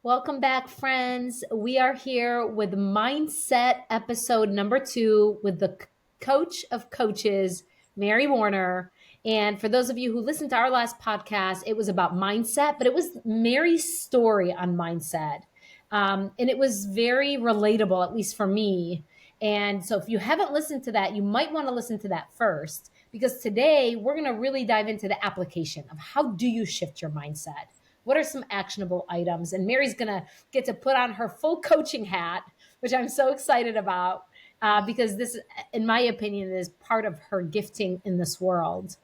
Welcome back, friends. We are here with Mindset episode number 2 with the coach of coaches, Mary Warner. And for those of you who listened to our last podcast, it was about mindset, but it was Mary's story on mindset. And it was very relatable, at least for me. And so if you haven't listened to that, you might want to listen to that first, because today we're going to really dive into the application of how do you shift your mindset. What are some actionable items? And Mary's going to get to put on her full coaching hat, which I'm so excited about because this, in my opinion, is part of her gifting in this world.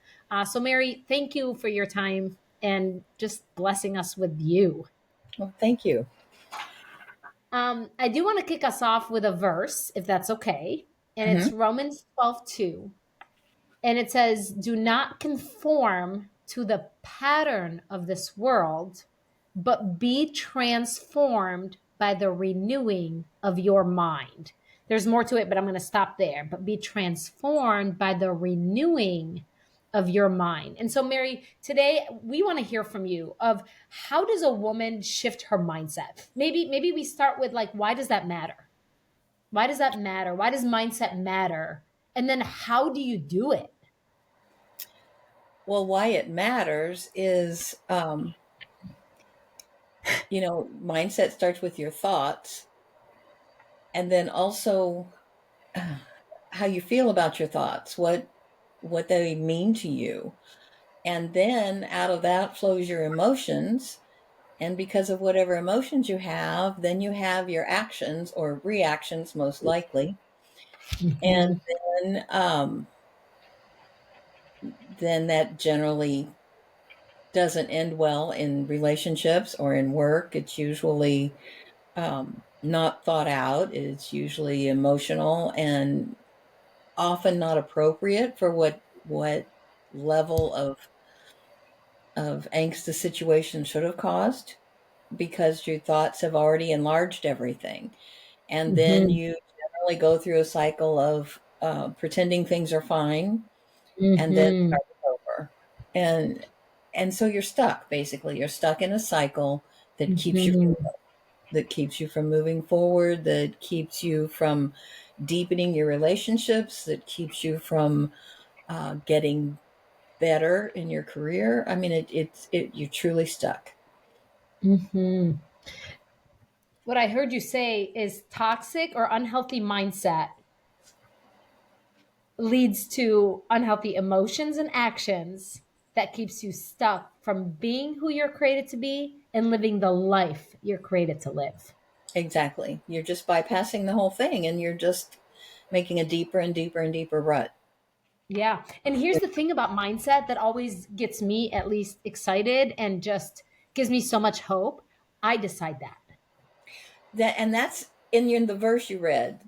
So, Mary, thank you for your time and just blessing us with you. Well, thank you. I do want to kick us off with a verse, if that's okay. And it's Romans 12:2. And it says, do not conform to the pattern of this world, but be transformed by the renewing of your mind. There's more to it, but I'm going to stop there. But be transformed by the renewing of your mind. And so, Mary, today we want to hear from you of how does a woman shift her mindset? Maybe we start with like, why does that matter? Why does that matter? Why does mindset matter? And then how do you do it? Well, why it matters is, mindset starts with your thoughts, and then also how you feel about your thoughts, what they mean to you. And then out of that flows your emotions. And because of whatever emotions you have, then you have your actions or reactions, most likely. And Mhm. then that generally doesn't end well in relationships or in work. It's usually not thought out. It's usually emotional and often not appropriate for what level of angst the situation should have caused, because your thoughts have already enlarged everything. And then Mhm. you generally go through a cycle of pretending things are fine, and then Mhm. start over. And so you're stuck, basically. You're stuck in a cycle that keeps you from Mhm. moving forward, that keeps you from deepening your relationships, that keeps you from getting better in your career. I mean, you're truly stuck. Mhm. What I heard you say is toxic or unhealthy mindset leads to unhealthy emotions and actions that keeps you stuck from being who you're created to be and living the life you're created to live. Exactly. You're just bypassing the whole thing, and you're just making a deeper and deeper and deeper rut. Yeah. And here's the thing about mindset that always gets me at least excited and just gives me so much hope. I decide that. That's in the verse you read.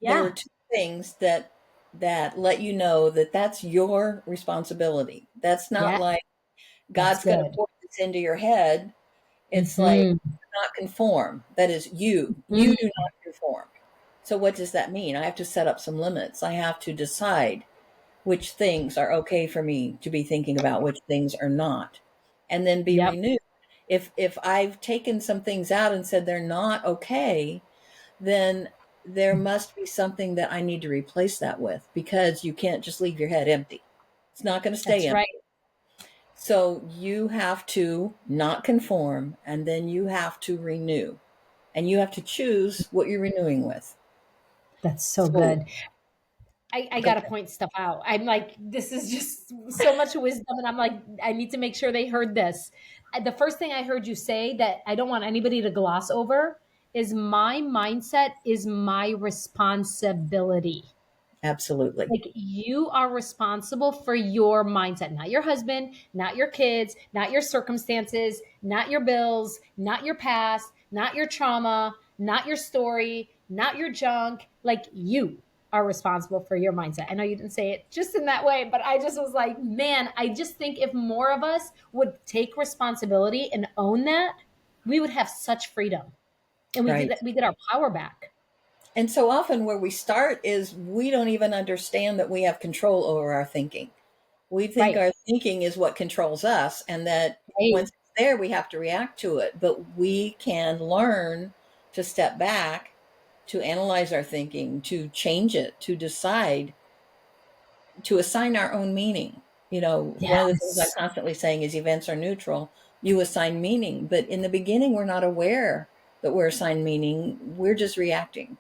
There were Yeah. two things that let you know that that's your responsibility. That's not Yeah. like That's God's going to good. pour this into your head. It's like, Mhm. not conform. That is you. You do Mhm. not conform. So what does that mean? I have to set up some limits. I have to decide which things are okay for me to be thinking about, which things are not, and then be Yep. renewed. If I've taken some things out and said they're not okay, then there must be something that I need to replace that with, because you can't just leave your head empty. It's not going to stay That's empty. right. So you have to not conform, and then you have to renew, and you have to choose what you're renewing with. That's so So good. I go got to ahead. point stuff out. I'm like, this is just so much wisdom. And I'm like, I need to make sure they heard this. The first thing I heard you say that I don't want anybody to gloss over is my mindset is my responsibility. Absolutely. Like you are responsible for your mindset, not your husband, not your kids, not your circumstances, not your bills, not your past, not your trauma, not your story, not your junk. Like you are responsible for your mindset. I know you didn't say it just in that way, but I just was like, man, I just think if more of us would take responsibility and own that, we would have such freedom and Right. we get our power back. And so often where we start is we don't even understand that we have control over our thinking. We think Right. our thinking is what controls us, and that once Right. there, we have to react to it. But we can learn to step back, to analyze our thinking, to change it, to decide, to assign our own meaning. One of the things I'm Yes. constantly saying is events are neutral. You assign meaning, but in the beginning, we're not aware that we're assigned meaning. We're just reacting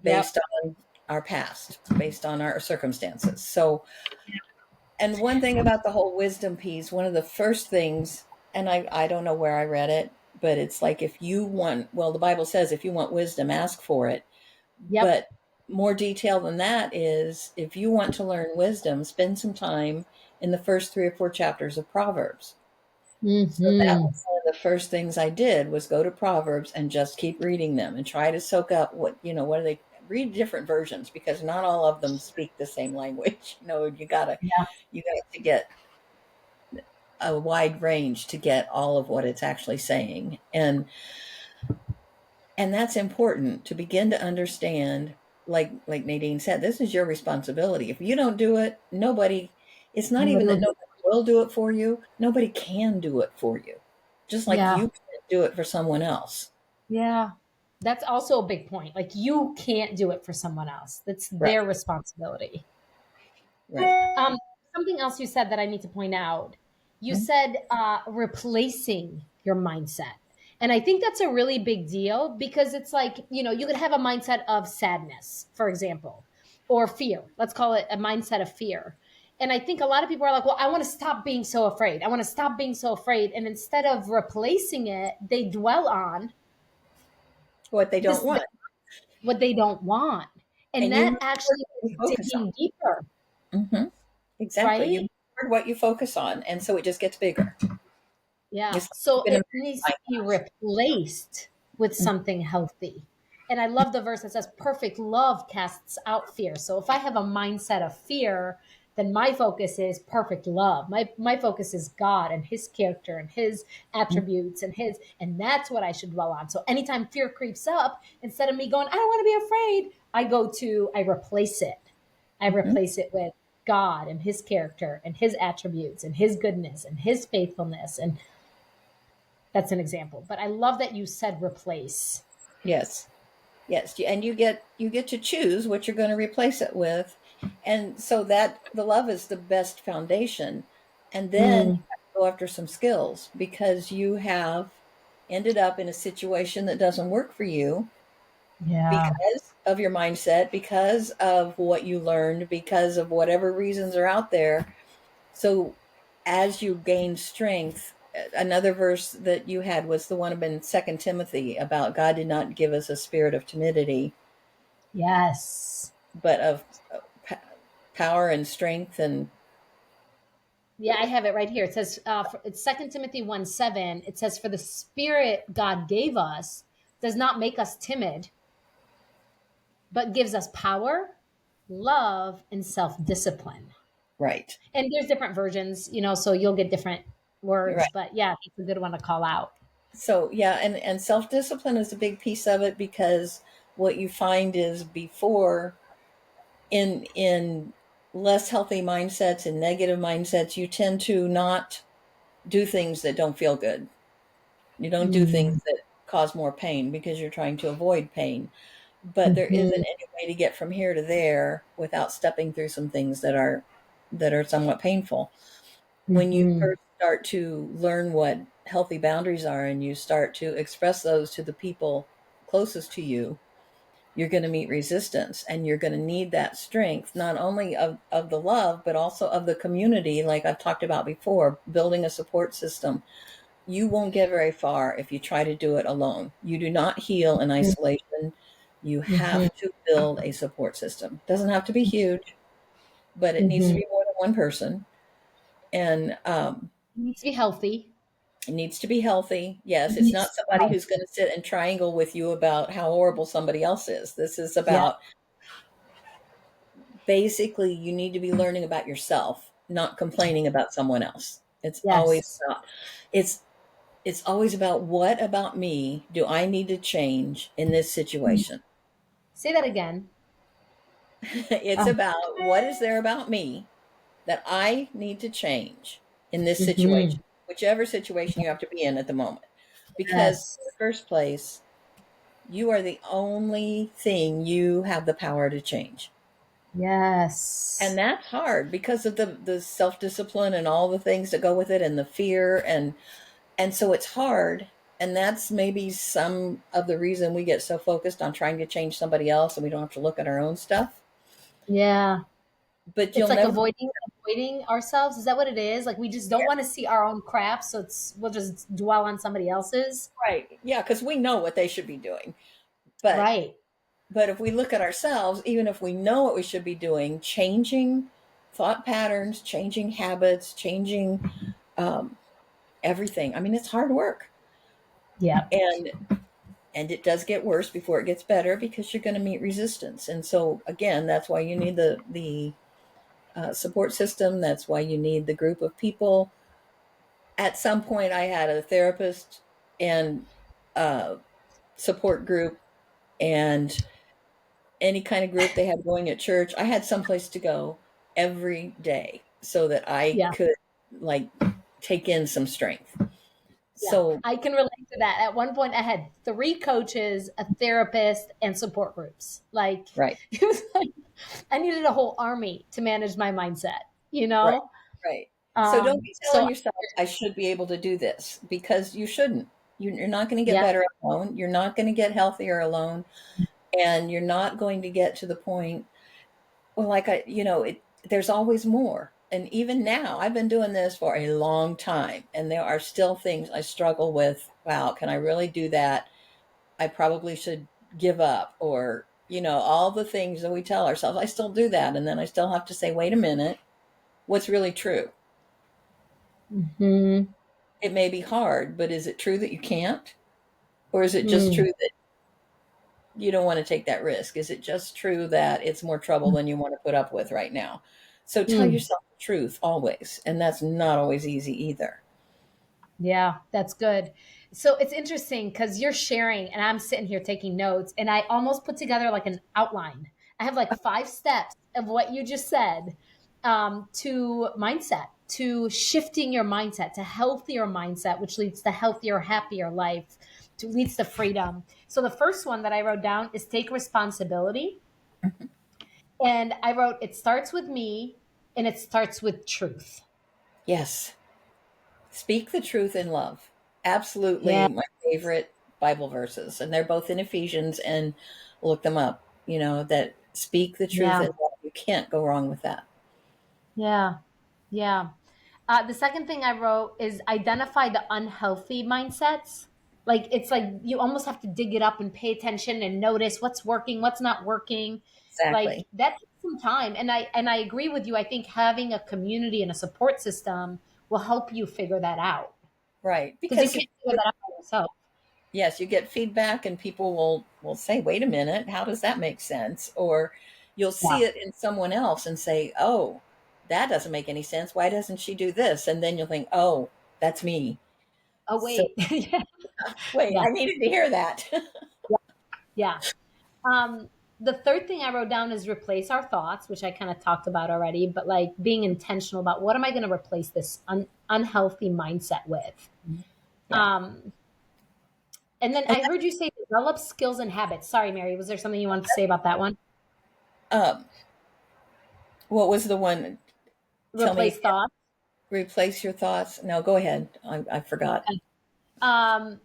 Yep. based on our past, based on our circumstances. So, and one thing about the whole wisdom piece, one of the first things, and I don't know where I read it, but it's like, if you want, well, the Bible says if you want wisdom, ask for it. Yep. But more detail than that is, if you want to learn wisdom, spend some time in the first 3 or 4 chapters of Proverbs. So that Hmm. was one of the first things I did, was go to Proverbs and just keep reading them and try to soak up what are they, read different versions, because not all of them speak the same language. Yeah. You got to get a wide range to get all of what it's actually saying. And that's important, to begin to understand, like Nadine said, this is your responsibility. If you don't do it, nobody, it's not even Nobody will that do nobody will do it for you, nobody can do it for you. Just it. like Yeah. you can't do it for someone else. Yeah. That's also a big point. Like you can't do it for someone else. That's Right. their responsibility. Right. Um, Something else you said that I need to point out. You Mhm. said replacing your mindset. And I think that's a really big deal because it's like, you could have a mindset of sadness, for example, or fear. Let's call it a mindset of fear. And I think a lot of people are like, well, I want to stop being so afraid. I want to stop being so afraid. And instead of replacing it, they dwell on What they don't this, want. what they don't want. And And you that move toward actually what is you focus on. digging deeper, Hmm. Exactly. You right? move toward what you focus on. And so it just gets bigger. Yeah. It's like So keeping a it needs to be magnifying replaced with glass. something healthy. And I love the verse that says, perfect love casts out fear. So if I have a mindset of fear, then my focus is perfect love. My focus is God and his character and his Mhm. attributes and that's what I should dwell on. So anytime fear creeps up, instead of me going, I don't want to be afraid, I replace it. I Mhm. replace it with God and his character and his attributes and his goodness and his faithfulness. And that's an example. But I love that you said replace. Yes. Yes, and you get to choose what you're going to replace it with. And so that the love is the best foundation. And then you Mm, have to go after some skills, because you have ended up in a situation that doesn't work for you, yeah. because of your mindset, because of what you learned, because of whatever reasons are out there. So as you gain strength, another verse that you had was the one in Second Timothy, about God did not give us a spirit of timidity, Yes. but of power and strength. And Yeah, I have it right here. It says, it's 2 Timothy 1:7. It says, for the spirit God gave us does not make us timid, but gives us power, love, and self discipline. right, And there's different versions, so you'll get different words. right. But yeah, it's a good one to call out. So yeah, and self-discipline is a big piece of it, because what you find is, before, in less healthy mindsets and negative mindsets, you tend to not do things that don't feel good. You don't do things Mm-hmm. that cause more pain, because you're trying to avoid pain. But there isn't any way to get from here to there without stepping through some things that are somewhat painful. When you Mm-hmm. first start to learn what healthy boundaries are, and you start to express those to the people closest to you, you're going to meet resistance, and you're going to need that strength, not only of the love, but also of the community. Like I've talked about before, building a support system. You won't get very far if you try to do it alone. You do not heal in isolation. You Mm-hmm. have to build a support system. It doesn't have to be huge, but it needs to Mm-hmm. be more than one person. And It needs to be healthy. it needs to be healthy. Yes, It it's needs not to be somebody who's healthy. going to sit and triangle with you about how horrible somebody else is. This is Yeah. about, basically, you need to be learning about yourself, not complaining about someone else. Yes. It's it's always about, what about me do I need to change in this situation? Say that again. It's Oh. about, what is there about me that I need to change in this Hmm. situation, whichever situation you have to be in at the moment. Because Yes. in the first place, you are the only thing you have the power to change. And Yes. that's hard because of the self-discipline and all the things that go with it and the fear and so it's hard. And that's maybe some of the reason we get so focused on trying to change somebody else and we don't have to look at our own stuff. Yeah. But It's you'll like never avoiding ourselves. Is that what it is? Like we just don't want to see our own crap, so we'll just dwell on somebody else's. right. Yeah, because we know what they should be doing. But Right. but if we look at ourselves, even if we know what we should be doing, changing thought patterns, changing habits, changing um, everything. I mean, it's hard work. Yeah. And it does get worse before it gets better because you're going to meet resistance. And so again, that's why you need the support system. That's why you need the group of people. At some point, I had a therapist and a support group and any kind of group they had going at church. I had someplace to go every day so that I Yeah. could like take in some strength. Yeah. So, I can relate to that. At one point I had 3 coaches, a therapist, and support groups. Like right, it was like I needed a whole army to manage my mindset, you right, know? right. So don't be telling So yourself, I should be able to do this because you shouldn't. You're not going to get yeah. better alone. You're not going to get healthier alone. And you're not going to get to the point, well, like there's always more. And even now, I've been doing this for a long time, and there are still things I struggle with. Wow, can I really do that? I probably should give up, or, all the things that we tell ourselves. I still do that. And then I still have to say, wait a minute, what's really true? Mhm. It may be hard, but is it true that you can't? Or is it just Mm. true that you don't want to take that risk? Is it just true that it's more trouble than you want to put up with right now? So tell Mm. yourself the truth always. And that's not always easy either. Yeah, that's good. So it's interesting because you're sharing and I'm sitting here taking notes and I almost put together like an outline. I have like 5 steps of what you just said to mindset, to shifting your mindset, to healthier mindset, which leads to healthier, happier life, to leads to freedom. So the first one that I wrote down is take responsibility. And I wrote, it starts with me and it starts with truth. Yes. Speak the truth in love. Yeah. Absolutely my favorite Bible verses. And they're both in Ephesians, and look them up, that speak the truth Yeah. in love. You can't go wrong with that. Yeah. Yeah. The second thing I wrote is identify the unhealthy mindsets. Like it's like you almost have to dig it up and pay attention and notice what's working, what's not working. Like Exactly. that takes some time. And I agree with you. I think having a community and a support system will help you figure that out Right. because you Because can't figure that out by yourself. yes, you get feedback and people will say, "Wait a minute, how does that make sense?" Or you'll Yeah. see it in someone else and say, "Oh, that doesn't make any sense. Why doesn't she do this?" And then you'll think, "Oh, that's me." Oh So, wait. Yeah. wait, Yeah. I needed to hear that. Yeah. Um, the third thing I wrote down is replace our thoughts, which I kind of talked about already, but like being intentional about what am I going to replace this unhealthy mindset with? Yeah. Um, and then And I heard you say develop skills and habits. Sorry, Mary, was there something you wanted to say about that one? um, what was the one? Tell me Replace again. thoughts. Replace your thoughts. No, go ahead. I forgot. Okay. Um,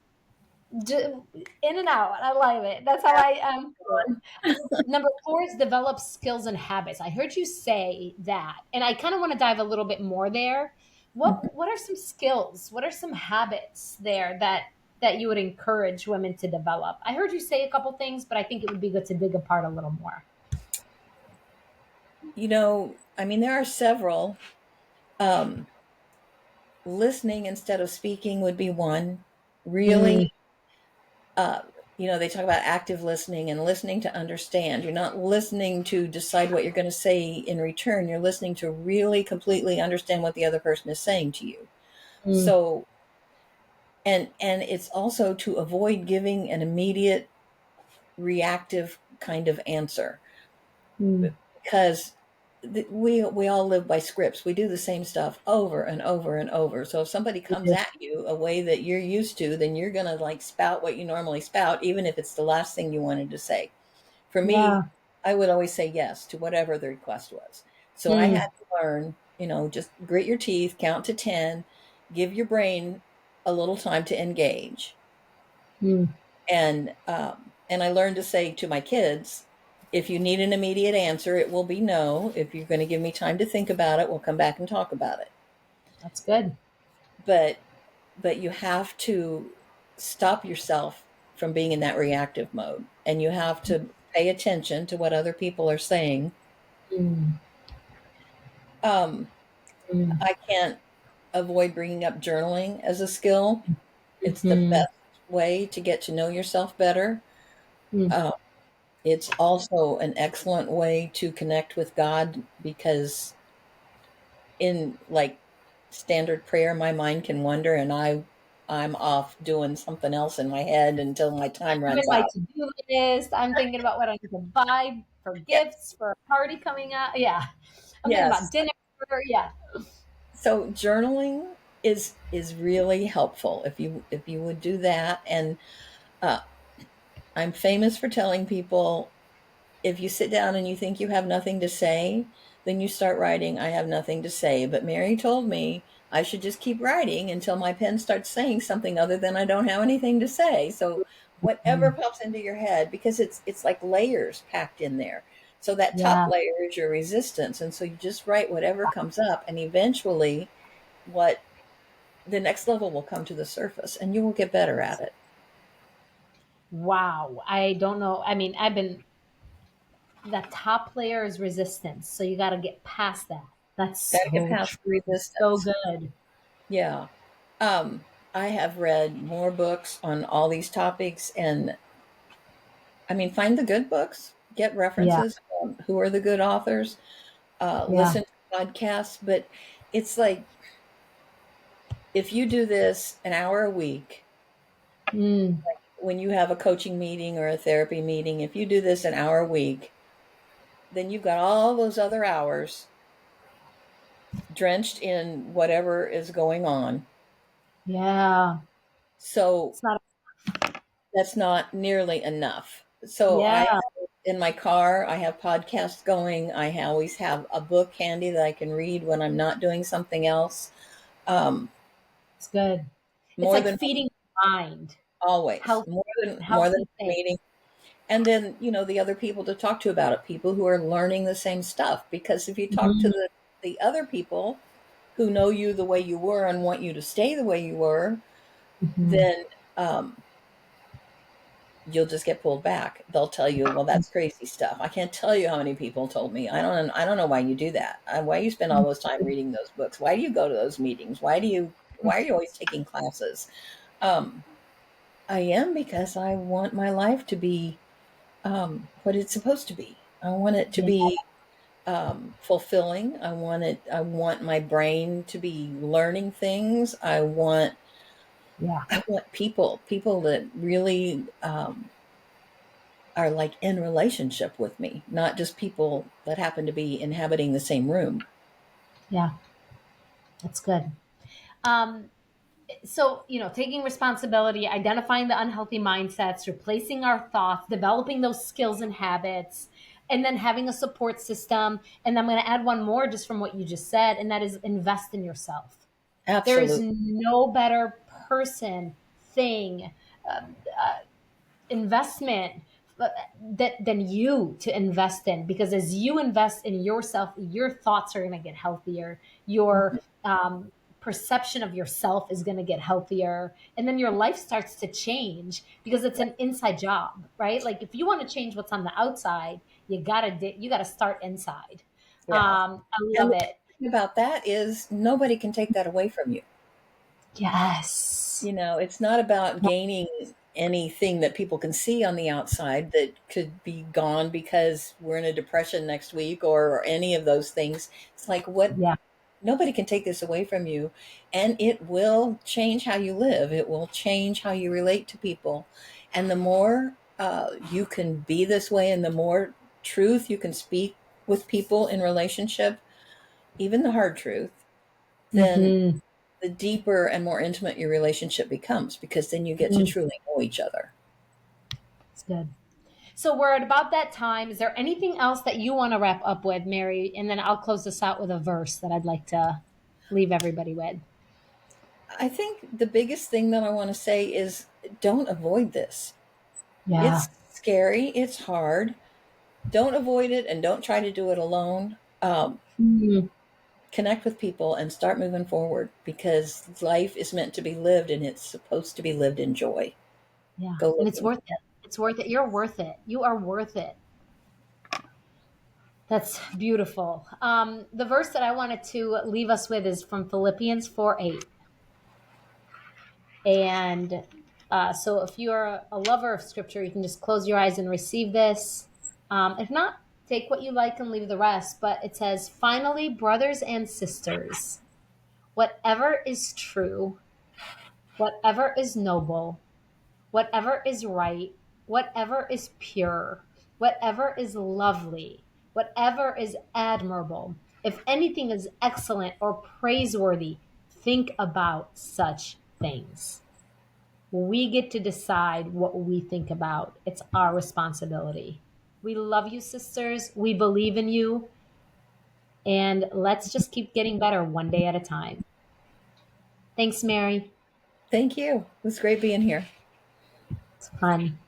in and out. I love it. That's how I do it. Number 4 is develop skills and habits. I heard you say that, and I kind of want to dive a little bit more there. What are some skills? What are some habits there that you would encourage women to develop? I heard you say a couple things, but I think it would be good to dig apart a little more. I mean, there are several. Um, Listening instead of speaking would be one. Really, Mm, uh, they talk about active listening and listening to understand. You're not listening to decide what you're going to say in return. You're listening to really completely understand what the other person is saying to you. mm, So, and it's also to avoid giving an immediate reactive kind of answer mm, because we all live by scripts. We do the same stuff over and over and over. So if somebody We comes do. at you a way that you're used to, then you're going to like spout what you normally spout, even if it's the last thing you wanted to say. For me, Yeah. I would always say yes to whatever the request was. So I had Mm, to learn, just grit your teeth, count to 10, give your brain a little time to engage. mm. And I learned to say to my kids, if you need an immediate answer, it will be no. If you're going to give me time to think about it, we'll come back and talk about it. That's good. But you have to stop yourself from being in that reactive mode, and you have to pay attention to what other people are saying. Mm, Um, mm, I can't avoid bringing up journaling as a skill. It's the mhm, best way to get to know yourself better. mm. Uh, it's also an excellent way to connect with God, because in like standard prayer, my mind can wander, and I'm off doing something else in my head until my time I'm in runs my out. to-do list. I'm thinking about what I need to buy for Yes. gifts for a party coming up. Yeah. I'm thinking about Yes. dinner. Yeah. So journaling is really helpful if you would do that. And uh, I'm famous for telling people, if you sit down and you think you have nothing to say, then you start writing, I have nothing to say. But Mary told me I should just keep writing until my pen starts saying something other than I don't have anything to say. So whatever Mm, pops into your head, because it's like layers packed in there. So that top yeah. layer is your resistance. And so you just write whatever comes up, and eventually what the next level will come to the surface, and you will get better at it. Wow. I don't know. I mean, that top layer is resistance. So you got to get past that. That's Got to get so past the true. So resistance. good. Yeah. I have read more books on all these topics, and I mean, find the good books, get Yeah. references from who are the good authors, Yeah. listen to podcasts. But it's like, if you do this an hour a week, Mm, when you have a coaching meeting or a therapy meeting, if you do this an hour a week, then you've got all those other hours drenched in whatever is going on. yeah. So It's not, that's not nearly enough. So yeah. in my car, I have podcasts going. Always have a book handy that I can read when I'm not doing something else. Um, It's good. It's more like than feeding the mind always, healthy, more than healthy things. meeting. And then, the other people to talk to about it, people who are learning the same stuff. Because if you talk to Mhm, the other people who know you the way you were and want you to stay the way you were, mhm. then um, you'll just get pulled back. They'll tell you, "Well, that's crazy stuff." I can't tell you how many people told me, I don't know why you do that. Why you spend all those time reading those books? Why do you go to those meetings? Why are you always taking classes?" Um, I am, because I want my life to be what it's supposed to be. I want it to Yeah, be fulfilling. I want my brain to be learning things. yeah, I want people that really are like in relationship with me, not just people that happen to be inhabiting the same room. yeah. That's good. Um, so, taking responsibility, identifying the unhealthy mindsets, replacing our thoughts, developing those skills and habits, and then having a support system. And I'm going to add one more just from what you just said, and that is invest in yourself. There is Absolutely. no better person, thing, investment than you to invest in, because as you invest in yourself, your thoughts are going to get healthier, your perception of yourself is going to get healthier, and then your life starts to change, because it's an inside job, right? Like if you want to change what's on the outside, you gotta start inside. Yeah. I And love the it. thing about that is nobody can take that away from you. Yes. It's not about gaining anything that people can see on the outside that could be gone because we're in a depression next week, or any of those things. It's like, what? Yeah. Nobody can take this away from you, and it will change how you live. It will change how you relate to people. And the more you can be this way, and the more truth you can speak with people in relationship, even the hard truth, then Mm-hmm. the deeper and more intimate your relationship becomes, because then you get to Mm, truly know each other. it's good. So we're at about that time. Is there anything else that you want to wrap up with, Mary? And then I'll close this out with a verse that I'd like to leave everybody with. I think the biggest thing that I want to say is don't avoid this. Yeah. It's scary, it's hard. Don't avoid it and don't try to do it alone. Mm, Connect with people and start moving forward, because life is meant to be lived and it's supposed to be lived in joy. yeah. Go And live it's in worth joy. it. It's worth it. You're worth it. You are worth it. That's beautiful. The verse that I wanted to leave us with is from Philippians 4:8. And so if you're a lover of scripture, you can just close your eyes and receive this. If not, take what you like and leave the rest. But it says, finally, brothers and sisters, whatever is true, whatever is noble, whatever is right, whatever is pure, whatever is lovely, whatever is admirable, if anything is excellent or praiseworthy, think about such things. We get to decide what we think about. It's our responsibility. We love you, sisters. We believe in you. And let's just keep getting better one day at a time. Thanks, Mary. Thank you. It was great being here. It's fun.